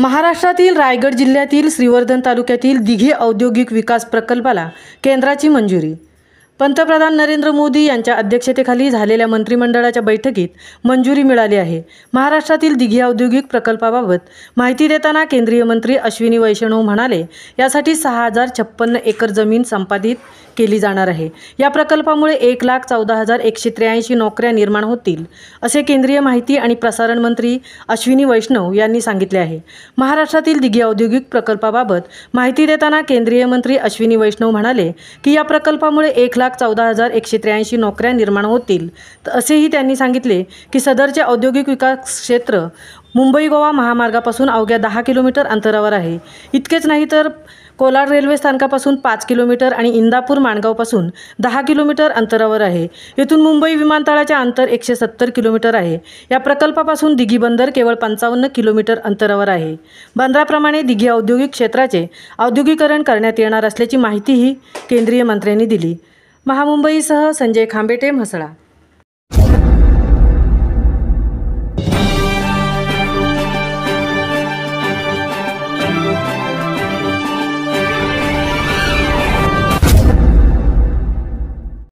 महाराष्ट्रातील रायगड जिल्ह्यातील श्रीवर्धन तालुक्यातील दिघे औद्योगिक विकास प्रकल्पाला केंद्राची मंजुरी। पंतप्रधान नरेंद्र मोदी यांच्या अध्यक्षतेखाली झालेल्या मंत्रिमंडळाच्या बैठकीत मंजुरी मिळाली आहे। महाराष्ट्रातील दिघे औद्योगिक प्रकल्पाबाबत माहिती देताना केंद्रीय मंत्री अश्विनी वैष्णव म्हणाले, यासाठी 6056 एकर जमीन संपादित केली जाणार आहे। या प्रकल्पामुळे 1,14,183 नोकऱ्या निर्माण होतील, असे केंद्रीय माहिती आणि प्रसारण मंत्री अश्विनी वैष्णव यांनी सांगितले आहे। महाराष्ट्रातील दिघे औद्योगिक प्रकल्पाबाबत माहिती देताना केंद्रीय मंत्री अश्विनी वैष्णव म्हणाले की या प्रकल्पामुळे 1,14,183 नोकऱ्या निर्माण होतील, असेही त्यांनी सांगितले की सदरचे औद्योगिक विकास क्षेत्र मुंबई गोवा महामार्गापासून अवघ्या 10 किलोमीटर अंतरावर आहे। इतकेच नाही तर कोलाड रेल्वे स्थानकापासून 5 किलोमीटर आणि इंदापूर माणगावपासून 10 किलोमीटर अंतरावर आहे। येथून मुंबई विमानतळाचे अंतर 170 किलोमीटर आहे। या प्रकल्पापासून दिघी बंदर केवळ 55 किलोमीटर अंतरावर आहे। बंदराप्रमाणे दिघे औद्योगिक क्षेत्राचे औद्योगिकरण करण्यात येणार असल्याची माहितीही केंद्रीय मंत्र्यांनी दिली। महामुंबईसह संजय खांबेटे, म्हसळा।